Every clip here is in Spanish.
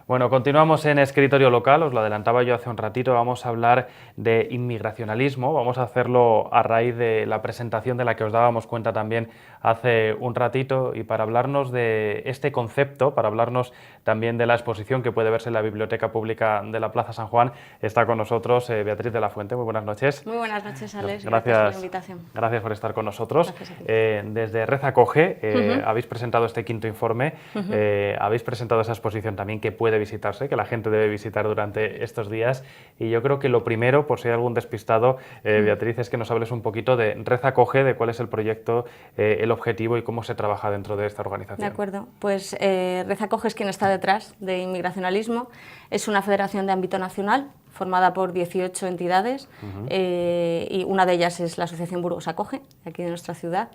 Bueno, continuamos en Escritorio Local, os lo adelantaba yo hace un ratito, vamos a hablar de inmigracionalismo, vamos a hacerlo a raíz de la presentación de la que os dábamos cuenta también hace un ratito, y para hablarnos de este concepto, para hablarnos también de la exposición que puede verse en la Biblioteca Pública de la Plaza San Juan, está con nosotros Beatriz de la Fuente. Muy buenas noches. Muy buenas noches, Alex. Gracias por la invitación. Gracias por estar con nosotros. Desde Red Acoge habéis presentado este quinto informe, habéis presentado esa exposición también que puede visitarse, que la gente debe visitar durante estos días, y yo creo que lo primero, por si hay algún despistado, Beatriz, es que nos hables un poquito de Red Acoge, de cuál es el proyecto, el objetivo y cómo se trabaja dentro de esta organización. De acuerdo, pues Red Acoge es quien está detrás de Inmigracionalismo, es una federación de ámbito nacional formada por 18 entidades y una de ellas es la Asociación Burgos Acoge, aquí de nuestra ciudad,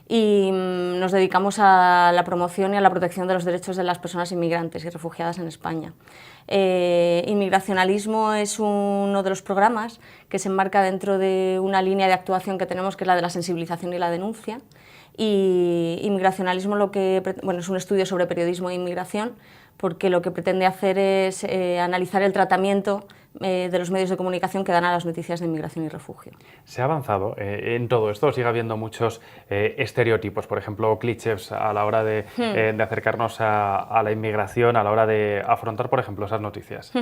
y nos dedicamos a la promoción y a la protección de los derechos de las personas inmigrantes y refugiadas en España. Inmigracionalismo es uno de los programas que se enmarca dentro de una línea de actuación que tenemos, que es la de la sensibilización y la denuncia. Y Inmigracionalismo es un estudio sobre periodismo e inmigración, porque lo que pretende hacer es analizar el tratamiento de los medios de comunicación que dan a las noticias de inmigración y refugio. ¿Se ha avanzado en todo esto? ¿Sigue habiendo muchos estereotipos, por ejemplo, clichés a la hora de acercarnos a la inmigración, a la hora de afrontar, por ejemplo, esas noticias?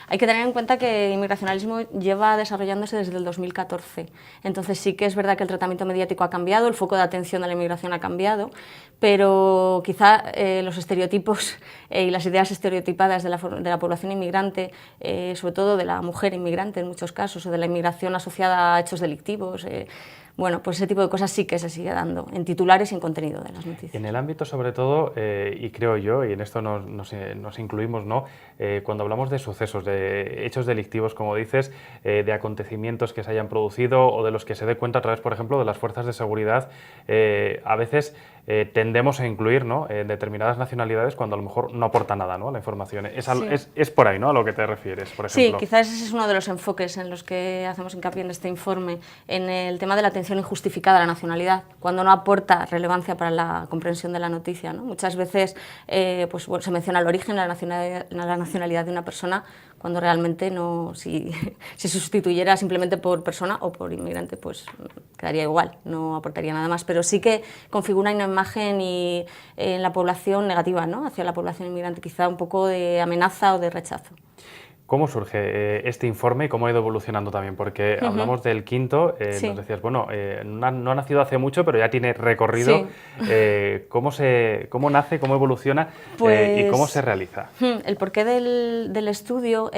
Hay que tener en cuenta que Inmigracionalismo lleva desarrollándose desde el 2014, entonces sí que es verdad que el tratamiento mediático ha cambiado, el foco de atención de la inmigración ha cambiado, pero quizá los estereotipos y las ideas estereotipadas de la población inmigrante, sobre todo de la mujer inmigrante en muchos casos, o de la inmigración asociada a hechos delictivos, bueno, pues ese tipo de cosas sí que se sigue dando en titulares y en contenido de las noticias. En el ámbito, sobre todo, y creo yo, y en esto nos incluimos, ¿no? Cuando hablamos de sucesos, de hechos delictivos, como dices, de acontecimientos que se hayan producido o de los que se dé cuenta a través, por ejemplo, de las fuerzas de seguridad, a veces tendemos a incluir, ¿no?, determinadas nacionalidades cuando a lo mejor no aporta nada, ¿no?, a la información. Es por ahí, ¿no?, a lo que te refieres, por ejemplo. Sí, quizás ese es uno de los enfoques en los que hacemos hincapié en este informe, en el tema de la atención injustificada a la nacionalidad, cuando no aporta relevancia para la comprensión de la noticia, ¿no? Muchas veces se menciona el origen, la nacionalidad de una persona, cuando realmente no, si se sustituyera simplemente por persona o por inmigrante, pues quedaría igual, no aportaría nada más, pero sí que configura una imagen en la población negativa, ¿no?, hacia la población inmigrante, quizá un poco de amenaza o de rechazo. ¿Cómo surge este informe y cómo ha ido evolucionando también? Porque hablamos del quinto, nos decías, bueno, no ha nacido hace mucho, pero ya tiene recorrido. Sí. ¿Cómo nace, cómo evoluciona y cómo se realiza? El porqué del estudio,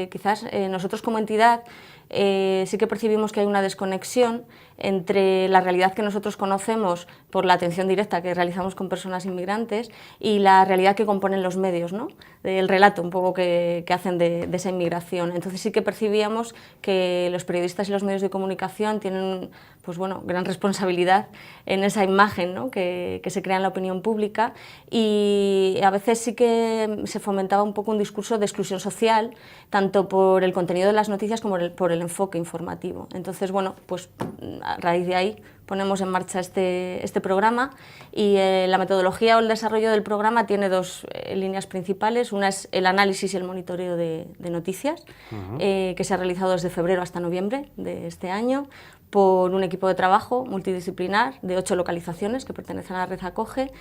quizás nosotros como entidad sí que percibimos que hay una desconexión entre la realidad que nosotros conocemos por la atención directa que realizamos con personas inmigrantes y la realidad que componen los medios, ¿no?, el relato un poco que hacen de esa inmigración. Entonces sí que percibíamos que los periodistas y los medios de comunicación tienen, pues bueno, gran responsabilidad en esa imagen, ¿no?, que se crea en la opinión pública, y a veces sí que se fomentaba un poco un discurso de exclusión social, tanto por el contenido de las noticias como por el enfoque informativo. Entonces, bueno, pues a raíz de ahí ponemos en marcha este programa, y la metodología o el desarrollo del programa tiene dos líneas principales. Una es el análisis y el monitoreo de noticias, que se ha realizado desde febrero hasta noviembre de este año, por un equipo de trabajo multidisciplinar de 8 localizaciones que pertenecen a la Red Acoge,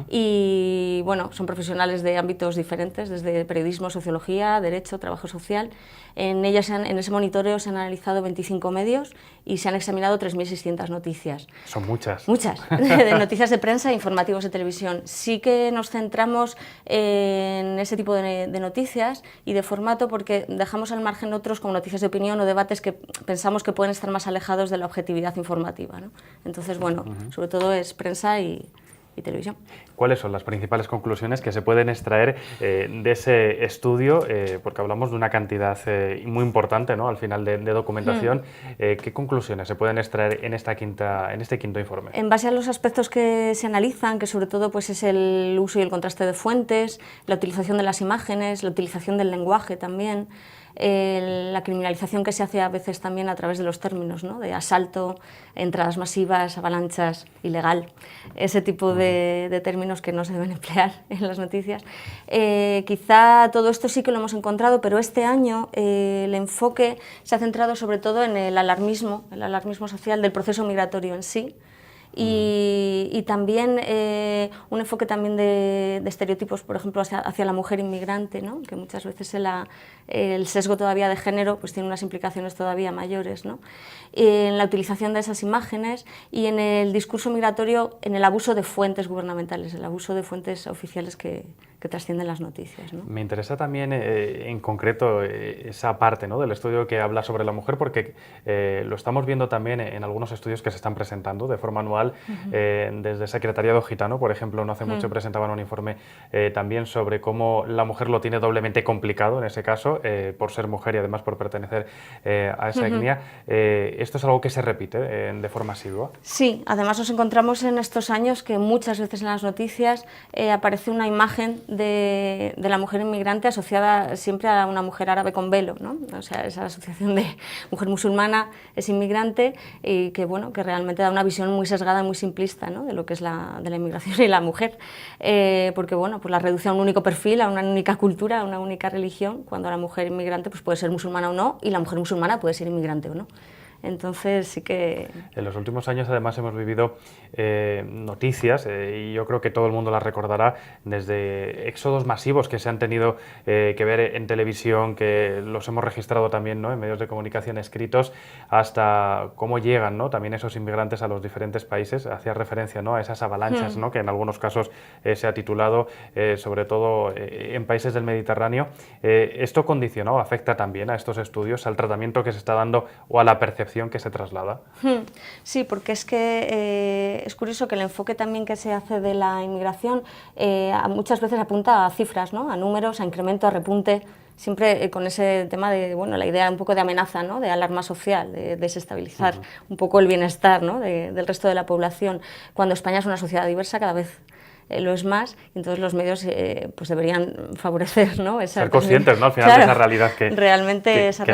y bueno, son profesionales de ámbitos diferentes, desde periodismo, sociología, derecho, trabajo social. En ese monitoreo se han analizado 25 medios y se han examinado 3.600 noticias. Son muchas. Muchas, de noticias de prensa e informativos de televisión. Sí que nos centramos en ese tipo de noticias y de formato, porque dejamos al margen otros como noticias de opinión o debates que pensamos que pueden estar más alejados de la objetividad informativa, ¿no? Entonces, bueno, sobre todo es prensa y televisión. ¿Cuáles son las principales conclusiones que se pueden extraer de ese estudio? Porque hablamos de una cantidad muy importante, ¿no?, al final de documentación. ¿Qué conclusiones se pueden extraer en este quinto informe? En base a los aspectos que se analizan, que sobre todo pues, es el uso y el contraste de fuentes, la utilización de las imágenes, la utilización del lenguaje también, la criminalización que se hace a veces también a través de los términos, ¿no? De asalto, entradas masivas, avalanchas, ilegal, ese tipo de términos que no se deben emplear en las noticias. Quizá todo esto sí que lo hemos encontrado, pero este año el enfoque se ha centrado sobre todo en el alarmismo social del proceso migratorio en sí. Y también un enfoque también de estereotipos, por ejemplo, hacia la mujer inmigrante, ¿no? Que muchas veces el sesgo todavía de género pues tiene unas implicaciones todavía mayores, ¿no? En la utilización de esas imágenes y en el discurso migratorio, en el abuso de fuentes gubernamentales, el abuso de fuentes oficiales que trascienden las noticias, ¿no? Me interesa también en concreto esa parte, ¿no?, del estudio que habla sobre la mujer, porque lo estamos viendo también en algunos estudios que se están presentando de forma anual. Desde Secretariado Gitano, por ejemplo, no hace mucho presentaban un informe también sobre cómo la mujer lo tiene doblemente complicado en ese caso, por ser mujer y además por pertenecer a esa etnia. ¿Esto es algo que se repite de forma asidua? Sí, además nos encontramos en estos años que muchas veces en las noticias aparece una imagen de la mujer inmigrante asociada siempre a una mujer árabe con velo, ¿no? O sea, esa asociación de mujer musulmana es inmigrante y que, bueno, que realmente da una visión muy sesgada, muy simplista, ¿no?, de lo que es de la inmigración y la mujer, porque, bueno, pues la reduce a un único perfil, a una única cultura, a una única religión, cuando la mujer inmigrante pues puede ser musulmana o no, y la mujer musulmana puede ser inmigrante o no. Entonces sí que... En los últimos años además hemos vivido noticias, y yo creo que todo el mundo las recordará, desde éxodos masivos que se han tenido que ver en televisión, que los hemos registrado también, ¿no?, en medios de comunicación escritos, hasta cómo llegan, ¿no?, también esos inmigrantes a los diferentes países. Hacía referencia, ¿no?, a esas avalanchas, ¿no?, que en algunos casos se ha titulado, sobre todo en países del Mediterráneo. ¿Esto condiciona o afecta también a estos estudios, al tratamiento que se está dando o a la percepción que se traslada? Sí, porque es que es curioso que el enfoque también que se hace de la inmigración muchas veces apunta a cifras, ¿no?, a números, a incremento, a repunte, siempre con ese tema de, bueno, la idea un poco de amenaza, ¿no?, de alarma social, de desestabilizar un poco el bienestar, ¿no?, del resto de la población. Cuando España es una sociedad diversa, cada vez lo es más, y entonces los medios pues deberían favorecer, ¿no?, ser conscientes, ¿no?, al final, claro, de esa realidad que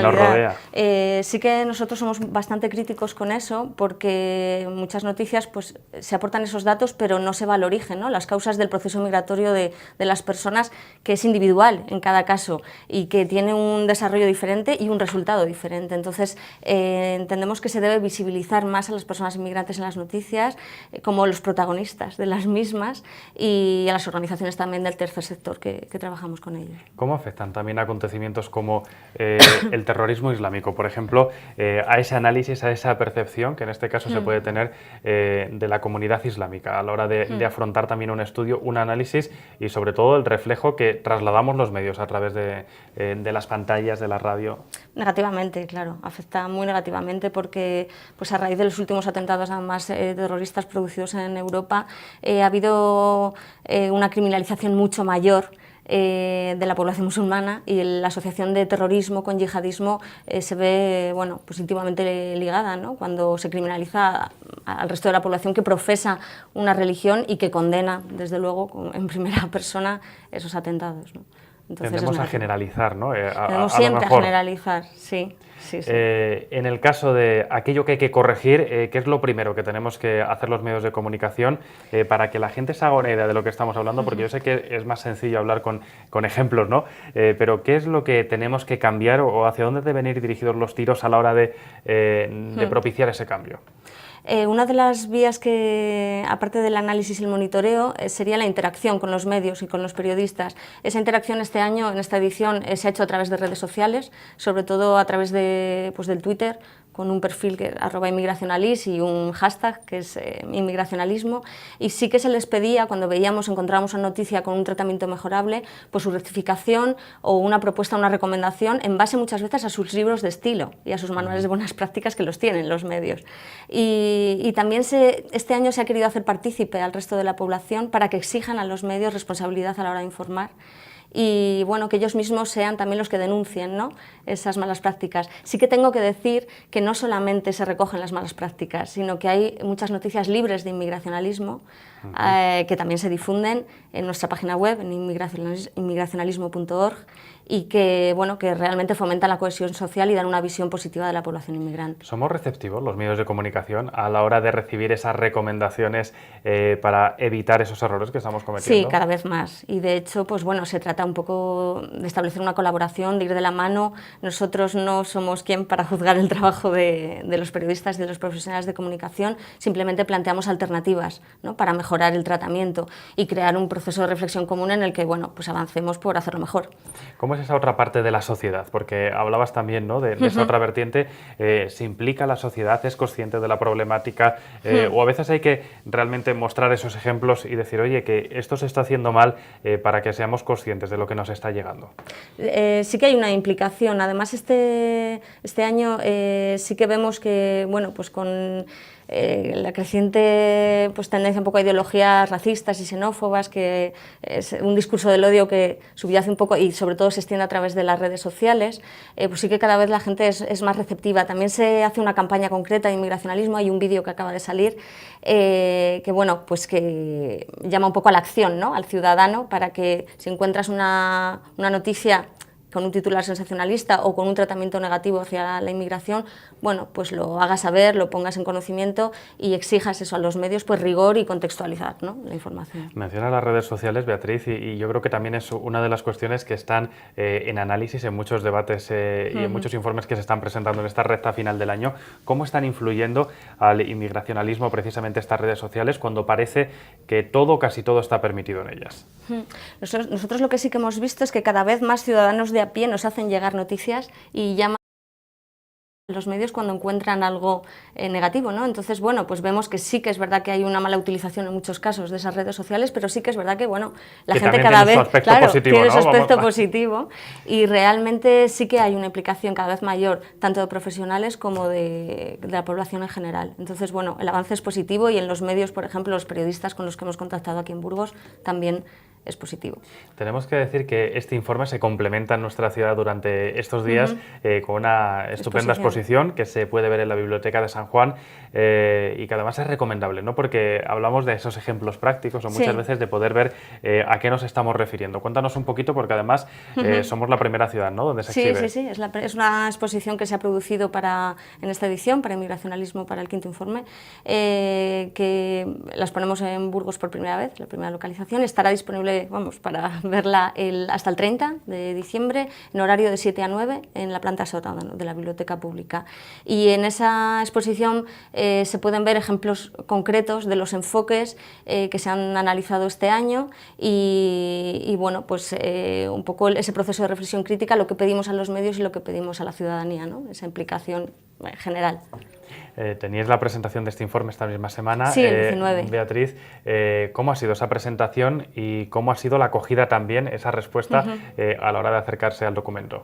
nos rodea. Sí que nosotros somos bastante críticos con eso, porque muchas noticias pues se aportan esos datos, pero no se va al origen, ¿no?, las causas del proceso migratorio de las personas, que es individual en cada caso y que tiene un desarrollo diferente y un resultado diferente. Entonces entendemos que se debe visibilizar más a las personas inmigrantes en las noticias como los protagonistas de las mismas, y a las organizaciones también del tercer sector que trabajamos con ellos. ¿Cómo afectan también acontecimientos como el terrorismo islámico, por ejemplo, a ese análisis, a esa percepción que en este caso se puede tener de la comunidad islámica a la hora de afrontar también un estudio, un análisis, y sobre todo el reflejo que trasladamos los medios a través de las pantallas, de la radio? Negativamente, claro, afecta muy negativamente, porque pues a raíz de los últimos atentados además terroristas producidos en Europa ha habido una criminalización mucho mayor de la población musulmana, y la asociación de terrorismo con yihadismo se ve, bueno, pues íntimamente ligada, ¿no?, cuando se criminaliza al resto de la población que profesa una religión y que condena, desde luego, en primera persona esos atentados, ¿no? Entonces tendemos a generalizar, ¿no? Tendemos siempre a generalizar, sí. Sí, sí. En el caso de aquello que hay que corregir, ¿qué es lo primero que tenemos que hacer los medios de comunicación para que la gente se haga una idea de lo que estamos hablando? Porque yo sé que es más sencillo hablar con ejemplos, ¿no? Pero ¿qué es lo que tenemos que cambiar, o hacia dónde deben ir dirigidos los tiros a la hora de propiciar ese cambio? Una de las vías que, aparte del análisis y el monitoreo, sería la interacción con los medios y con los periodistas. Esa interacción este año, en esta edición, se ha hecho a través de redes sociales, sobre todo a través pues del Twitter, con un perfil que @inmigracionalis y un hashtag que es inmigracionalismo, y sí que se les pedía, cuando encontrábamos una noticia con un tratamiento mejorable, pues su rectificación o una propuesta, una recomendación, en base muchas veces a sus libros de estilo y a sus manuales de buenas prácticas que los tienen los medios. Y también este año se ha querido hacer partícipe al resto de la población para que exijan a los medios responsabilidad a la hora de informar, y bueno, que ellos mismos sean también los que denuncien, ¿no?, esas malas prácticas. Sí que tengo que decir que no solamente se recogen las malas prácticas, sino que hay muchas noticias libres de inmigracionalismo, que también se difunden en nuestra página web, en inmigracionalismo.org, y que, bueno, que realmente fomentan la cohesión social y dan una visión positiva de la población inmigrante. ¿Somos receptivos los medios de comunicación a la hora de recibir esas recomendaciones para evitar esos errores que estamos cometiendo? Sí, cada vez más. Y de hecho, pues bueno, se trata un poco de establecer una colaboración, de ir de la mano. Nosotros no somos quien para juzgar el trabajo de los periodistas y de los profesionales de comunicación, simplemente planteamos alternativas, ¿no?, para mejorar el tratamiento y crear un proceso de reflexión común en el que, bueno, pues avancemos por hacerlo mejor. ¿Cómo es esa otra parte de la sociedad? Porque hablabas también, ¿no?, de esa otra vertiente. ¿Se implica la sociedad? ¿Es consciente de la problemática? ¿O a veces hay que realmente mostrar esos ejemplos y decir, oye, que esto se está haciendo mal, para que seamos conscientes de lo que nos está llegando? Sí que hay una implicación. Además, este año sí que vemos que, bueno, pues con la creciente pues, tendencia un poco a ideologías racistas y xenófobas, que es un discurso del odio que subyace un poco y sobre todo se extiende a través de las redes sociales, pues sí que cada vez la gente es más receptiva. También se hace una campaña concreta de inmigracionalismo, hay un vídeo que acaba de salir que, bueno, pues que llama un poco a la acción, ¿no?, al ciudadano, para que si encuentras una noticia con un titular sensacionalista o con un tratamiento negativo hacia la inmigración, bueno, pues lo hagas saber, lo pongas en conocimiento y exijas eso a los medios, pues rigor y contextualizar, ¿no?, la información. Menciona las redes sociales, Beatriz, y yo creo que también es una de las cuestiones que están en análisis en muchos debates y en muchos informes que se están presentando en esta recta final del año. ¿Cómo están influyendo al inmigracionalismo precisamente estas redes sociales cuando parece que todo, casi todo, está permitido en ellas? Nosotros lo que sí que hemos visto es que cada vez más ciudadanos de a pie nos hacen llegar noticias y llaman a los medios cuando encuentran algo negativo, ¿no? Entonces, bueno, pues vemos que sí que es verdad que hay una mala utilización en muchos casos de esas redes sociales, pero sí que es verdad que, bueno, la gente cada vez, claro, tiene su aspecto positivo y realmente sí que hay una implicación cada vez mayor, tanto de profesionales como de la población en general. Entonces, bueno, el avance es positivo y en los medios, por ejemplo, los periodistas con los que hemos contactado aquí en Burgos también es positivo. Tenemos que decir que este informe se complementa en nuestra ciudad durante estos días con una estupenda exposición que se puede ver en la Biblioteca de San Juan y que además es recomendable, ¿no?, porque hablamos de esos ejemplos prácticos o muchas veces de poder ver a qué nos estamos refiriendo. Cuéntanos un poquito, porque además somos la primera ciudad, ¿no?, donde se exhibe. Sí, es una exposición que se ha producido en esta edición, para Inmigracionalismo, para el quinto informe, que las ponemos en Burgos por primera vez, la primera localización. Estará disponible, vamos, para verla hasta el 30 de diciembre, en horario de 7 a 9, en la planta sótano de la Biblioteca Pública. Y en esa exposición se pueden ver ejemplos concretos de los enfoques que se han analizado este año y bueno, pues un poco ese proceso de reflexión crítica, lo que pedimos a los medios y lo que pedimos a la ciudadanía, ¿no?, esa implicación general. Teníais la presentación de este informe esta misma semana. Sí, el 19. Beatriz, ¿cómo ha sido esa presentación y cómo ha sido la acogida también, esa respuesta a la hora de acercarse al documento?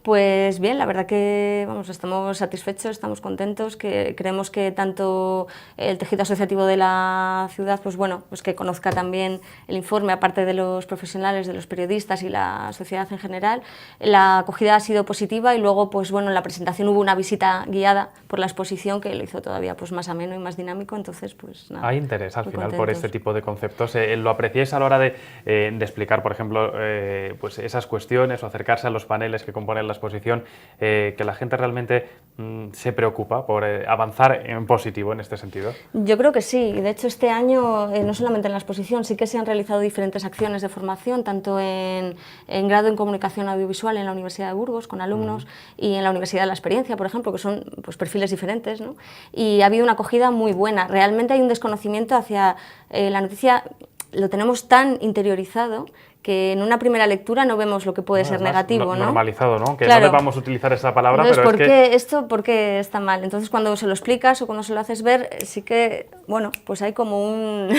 Pues bien, la verdad que vamos, estamos satisfechos, estamos contentos, que creemos que tanto el tejido asociativo de la ciudad, pues bueno, pues que conozca también el informe, aparte de los profesionales, de los periodistas y la sociedad en general. La acogida ha sido positiva y luego, pues bueno, en la presentación hubo una visita guiada por la exposición que lo hizo todavía pues más ameno y más dinámico, entonces pues nada. Hay interés al final contentos por este tipo de conceptos. ¿Lo apreciáis a la hora de explicar, por ejemplo, pues esas cuestiones o acercarse a los paneles que componen la exposición, que la gente realmente se preocupa por avanzar en positivo en este sentido? Yo creo que sí. De hecho, este año, no solamente en la exposición, sí que se han realizado diferentes acciones de formación, tanto en grado en comunicación audiovisual en la Universidad de Burgos, con alumnos, y en la Universidad de la Experiencia, por ejemplo, que son pues, perfiles diferentes, ¿no? Y ha habido una acogida muy buena. Realmente hay un desconocimiento hacia la noticia, lo tenemos tan interiorizado que en una primera lectura no vemos lo que puede ser negativo, ¿no? Normalizado, ¿no? Que claro. no debamos utilizar esa palabra, entonces, pero ¿por qué está mal? Entonces, cuando se lo explicas o cuando se lo haces ver, sí que, bueno, pues hay como un...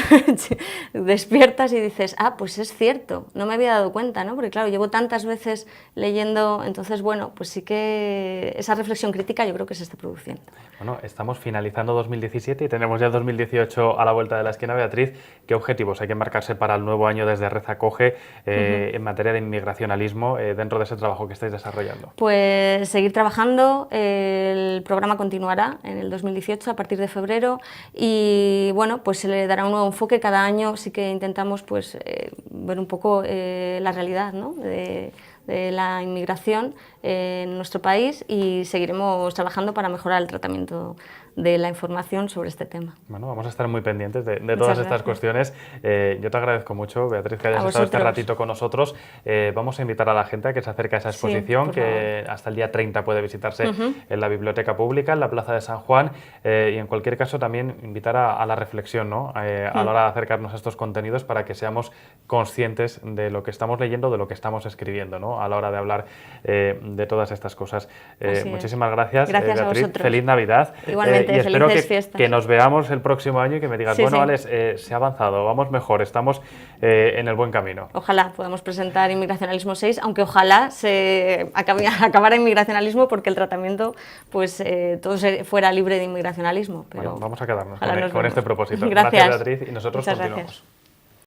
despiertas y dices, ah, pues es cierto, no me había dado cuenta, ¿no? Porque, claro, llevo tantas veces leyendo, entonces, bueno, pues sí que esa reflexión crítica yo creo que se está produciendo. Bueno, estamos finalizando 2017 y tenemos ya 2018 a la vuelta de la esquina. Beatriz, ¿qué objetivos hay que marcarse para el nuevo año desde Red Acoge en materia de inmigracionalismo dentro de ese trabajo que estáis desarrollando? Pues seguir trabajando, el programa continuará en el 2018 a partir de febrero y bueno, pues se le dará un nuevo enfoque. Cada año sí que intentamos pues, ver un poco la realidad, ¿no?, de la inmigración en nuestro país y seguiremos trabajando para mejorar el tratamiento de la información sobre este tema. Bueno, vamos a estar muy pendientes de todas estas cuestiones. Yo te agradezco mucho, Beatriz, que hayas estado este ratito con nosotros. Vamos a invitar a la gente a que se acerque a esa exposición, que hasta el día 30 puede visitarse en la Biblioteca Pública, en la Plaza de San Juan, y en cualquier caso también invitar a la reflexión, ¿no?, a la hora de acercarnos a estos contenidos para que seamos conscientes de lo que estamos leyendo, de lo que estamos escribiendo, ¿no?, a la hora de hablar de todas estas cosas. Muchísimas gracias, Beatriz. A vosotros. Feliz Navidad. Igualmente, y espero fiestas. que nos veamos el próximo año y que me digas, bueno, Alex, se ha avanzado, vamos mejor, estamos en el buen camino. Ojalá podamos presentar Inmigracionalismo 6, aunque ojalá se acabara Inmigracionalismo porque el tratamiento, pues todo fuera libre de inmigracionalismo. Pero bueno, vamos a quedarnos con este propósito. Gracias, Beatriz, y nosotros continuamos. Gracias.